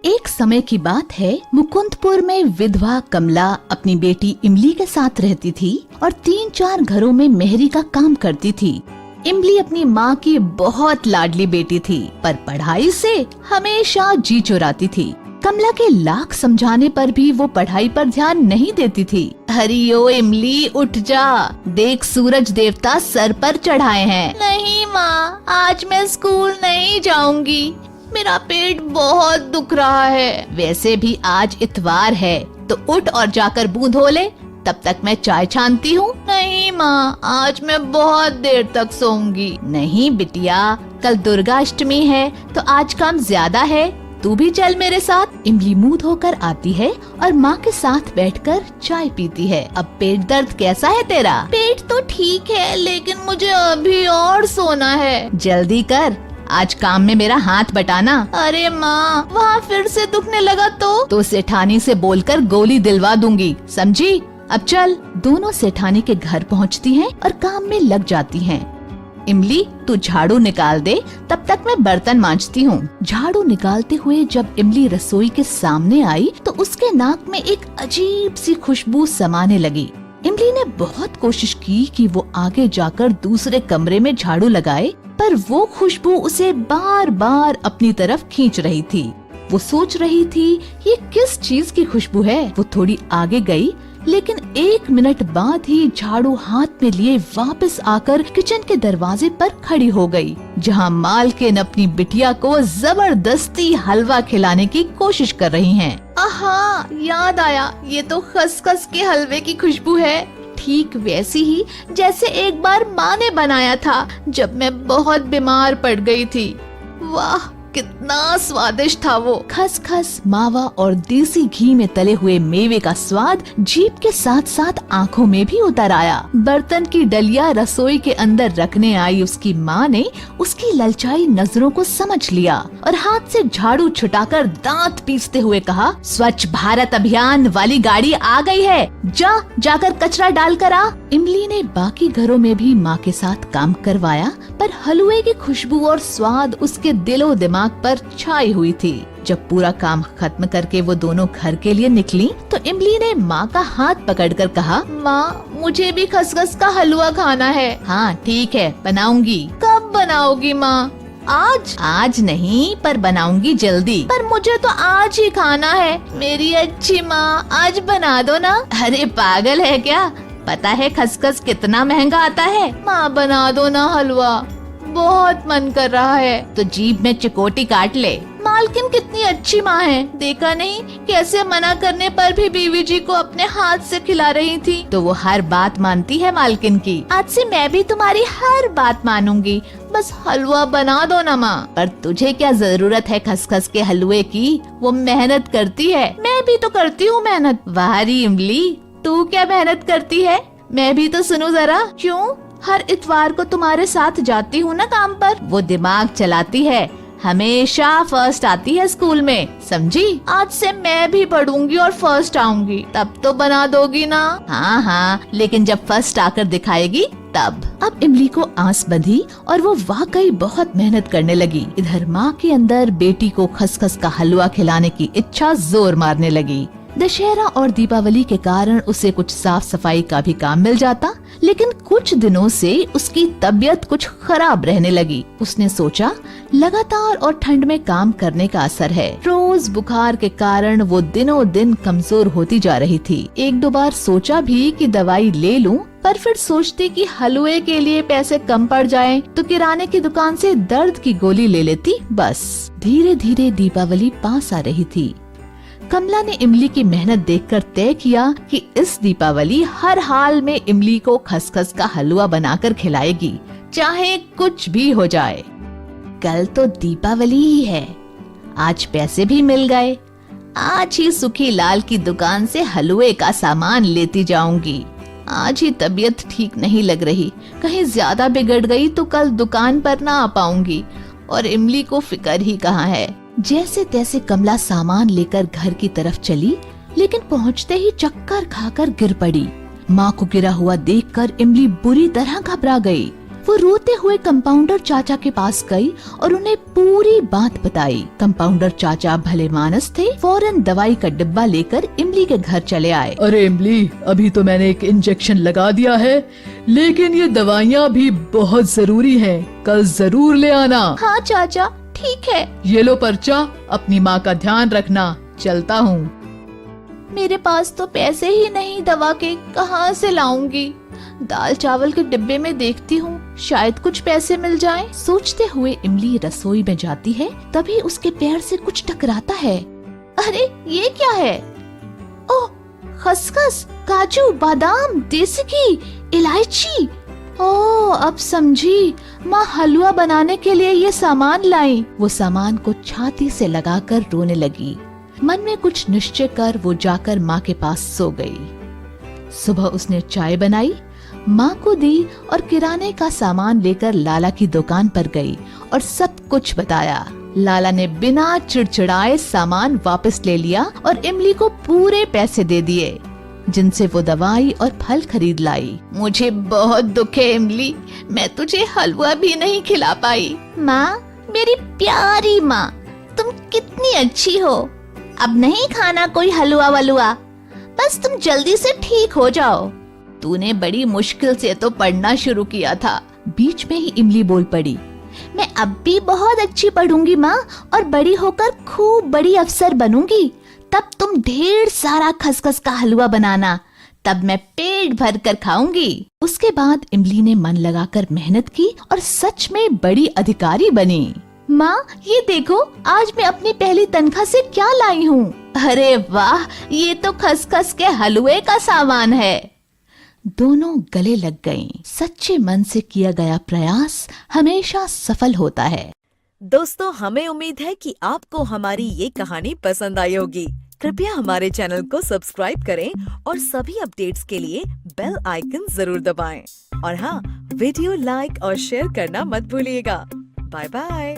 एक समय की बात है, मुकुंदपुर में विधवा कमला अपनी बेटी इमली के साथ रहती थी और 3-4 घरों में मेहरी का काम करती थी। इमली अपनी माँ की बहुत लाडली बेटी थी, पर पढ़ाई से हमेशा जी चुराती थी। कमला के लाख समझाने पर भी वो पढ़ाई पर ध्यान नहीं देती थी। हरियो इमली, उठ जा, देख सूरज देवता सर पर चढ़ाए हैं। नहीं माँ, आज मैं स्कूल नहीं जाऊंगी, मेरा पेट बहुत दुख रहा है। वैसे भी आज इतवार है, तो उठ और जाकर मुंह धो ले, तब तक मैं चाय छानती हूँ। नहीं माँ, आज मैं बहुत देर तक सोऊंगी। नहीं बिटिया, कल दुर्गा अष्टमी है, तो आज काम ज्यादा है, तू भी चल मेरे साथ। इमली मुंह धोकर आती है और माँ के साथ बैठकर चाय पीती है। अब पेट दर्द कैसा है तेरा? पेट तो ठीक है, लेकिन मुझे अभी और सोना है। जल्दी कर, आज काम में मेरा हाथ बटाना। अरे माँ, वहाँ फिर से दुखने लगा तो सेठानी से बोलकर गोली दिलवा दूंगी, समझी? अब चल। दोनों सेठानी के घर पहुँचती हैं और काम में लग जाती हैं। इमली, तू झाड़ू निकाल दे, तब तक मैं बर्तन मांजती हूँ। झाड़ू निकालते हुए जब इमली रसोई के सामने आई तो उसके नाक में एक अजीब सी खुशबू समाने लगी। इमली ने बहुत कोशिश की कि वो आगे जाकर दूसरे कमरे में झाड़ू लगाए, पर वो खुशबू उसे बार बार अपनी तरफ खींच रही थी। वो सोच रही थी ये किस चीज की खुशबू है। वो थोड़ी आगे गई, लेकिन 1 मिनट बाद ही झाड़ू हाथ में लिए वापस आकर किचन के दरवाजे पर खड़ी हो गई, जहां मालकिन अपनी बिटिया को जबरदस्ती हलवा खिलाने की कोशिश कर रही हैं। आहा, याद आया, ये तो खसखस के हलवे की खुशबू है, ठीक वैसी ही जैसे एक बार माँ ने बनाया था जब मैं बहुत बीमार पड़ गई थी। वाह, कितना स्वादिष्ट था वो। खसखस, मावा और देसी घी में तले हुए मेवे का स्वाद जीभ के साथ साथ आँखों में भी उतर आया। बर्तन की डलिया रसोई के अंदर रखने आई उसकी माँ ने उसकी ललचाई नजरों को समझ लिया और हाथ से झाड़ू छुटाकर दांत पीसते हुए कहा, स्वच्छ भारत अभियान वाली गाड़ी आ गई है, जाकर कचरा डाल कर आ। इमली ने बाकी घरों में भी माँ के साथ काम करवाया, पर हलवे की खुशबू और स्वाद उसके दिलो दिमाग पर छाई हुई थी। जब पूरा काम खत्म करके वो दोनों घर के लिए निकली तो इमली ने माँ का हाथ पकड़कर कहा, माँ, मुझे भी खसखस का हलवा खाना है। हाँ ठीक है, बनाऊंगी। कब बनाओगी माँ? आज नहीं, पर बनाऊंगी जल्दी। पर मुझे तो आज ही खाना है। मेरी अच्छी माँ, आज बना दो ना। अरे पागल है क्या, पता है खसखस कितना महंगा आता है। माँ बना दो ना हलवा, बहुत मन कर रहा है। तो जीभ में चिकोटी काट ले। मालकिन कितनी अच्छी माँ है, देखा नहीं कैसे मना करने पर भी बीवी जी को अपने हाथ से खिला रही थी। तो वो हर बात मानती है मालकिन की। आज से मैं भी तुम्हारी हर बात मानूंगी, बस हलवा बना दो ना माँ। पर तुझे क्या जरूरत है खसखस के हलवे की, वो मेहनत करती है। मैं भी तो करती हूँ मेहनत। वाह री इमली, तू क्या मेहनत करती है, मैं भी तो सुनूं जरा। क्यों? हर इतवार को तुम्हारे साथ जाती हूँ ना काम पर। वो दिमाग चलाती है, हमेशा फर्स्ट आती है स्कूल में, समझी? आज से मैं भी पढ़ूंगी और फर्स्ट आऊंगी, तब तो बना दोगी ना? हाँ, लेकिन जब फर्स्ट आकर दिखाएगी तब। अब इमली को आस बंधी और वो वाकई बहुत मेहनत करने लगी। इधर माँ के अंदर बेटी को खसखस का हलवा खिलाने की इच्छा जोर मारने लगी। दशहरा और दीपावली के कारण उसे कुछ साफ सफाई का भी काम मिल जाता, लेकिन कुछ दिनों से उसकी तबीयत कुछ खराब रहने लगी। उसने सोचा लगातार और ठंड में काम करने का असर है। रोज बुखार के कारण वो दिनों दिन कमजोर होती जा रही थी। 1-2 बार सोचा भी कि दवाई ले लूं, पर फिर सोचती कि हलवे के लिए पैसे कम पड़ जाएं, तो किराने की दुकान से दर्द की गोली ले लेती बस। धीरे धीरे दीपावली पास आ रही थी। कमला ने इमली की मेहनत देखकर तय किया कि इस दीपावली हर हाल में इमली को खसखस का हलवा बनाकर खिलाएगी, चाहे कुछ भी हो जाए। कल तो दीपावली ही है, आज पैसे भी मिल गए। आज ही सुखी लाल की दुकान से हलवे का सामान लेती जाऊंगी। आज ही तबीयत ठीक नहीं लग रही, कहीं ज्यादा बिगड़ गई तो कल दुकान पर ना आ पाऊंगी, और इमली को फिक्र ही कहाँ है। जैसे तैसे कमला सामान लेकर घर की तरफ चली, लेकिन पहुंचते ही चक्कर खाकर गिर पड़ी। माँ को गिरा हुआ देखकर इमली बुरी तरह घबरा गई। वो रोते हुए कंपाउंडर चाचा के पास गई और उन्हें पूरी बात बताई। कंपाउंडर चाचा भले मानस थे, फौरन दवाई का डिब्बा लेकर इमली के घर चले आए। अरे इमली, अभी तो मैंने एक इंजेक्शन लगा दिया है, लेकिन ये दवाइयाँ भी बहुत जरूरी हैं। कल जरूर ले आना। हाँ चाचा, ठीक है। ये लो पर्चा, अपनी माँ का ध्यान रखना। चलता हूँ। मेरे पास तो पैसे ही नहीं, दवा के कहाँ से लाऊंगी? दाल चावल के डिब्बे में देखती हूँ, शायद कुछ पैसे मिल जाएं। सोचते हुए इमली रसोई में जाती है, तभी उसके पैर से कुछ टकराता है। अरे ये क्या है? ओह, खसखस, काजू, बादाम, देसी घी, इलायची। ओह, अब समझी, माँ हलवा बनाने के लिए ये सामान लाई। वो सामान को छाती से लगाकर रोने लगी। मन में कुछ निश्चय कर वो जाकर माँ के पास सो गई। सुबह उसने चाय बनाई, माँ को दी और किराने का सामान लेकर लाला की दुकान पर गई और सब कुछ बताया। लाला ने बिना चिड़चिड़ाए सामान वापस ले लिया और इमली को पूरे पैसे दे दिए, जिनसे वो दवाई और फल खरीद लाई। मुझे बहुत दुख है इमली, मैं तुझे हलवा भी नहीं खिला पाई। माँ, मेरी प्यारी माँ, तुम कितनी अच्छी हो। अब नहीं खाना कोई हलवा वलुआ, बस तुम जल्दी से ठीक हो जाओ। तूने बड़ी मुश्किल से तो पढ़ना शुरू किया था। बीच में ही इमली बोल पड़ी, मैं अब भी बहुत अच्छी पढ़ूंगी माँ, और बड़ी होकर खूब बड़ी अफसर बनूंगी। तब तुम ढेर सारा खसखस का हलवा बनाना, तब मैं पेट भर कर खाऊंगी। उसके बाद इमली ने मन लगाकर मेहनत की और सच में बड़ी अधिकारी बनी। माँ, ये देखो, आज मैं अपनी पहली तनख्वाह से क्या लाई हूँ। अरे वाह, ये तो खसखस के हलवे का सामान है। दोनों गले लग गईं। सच्चे मन से किया गया प्रयास हमेशा सफल होता है। दोस्तों, हमें उम्मीद है कि आपको हमारी ये कहानी पसंद आई होगी। कृपया हमारे चैनल को सब्सक्राइब करें और सभी अपडेट्स के लिए बेल आइकन जरूर दबाएं। और हाँ, वीडियो लाइक और शेयर करना मत भूलिएगा। Bye bye.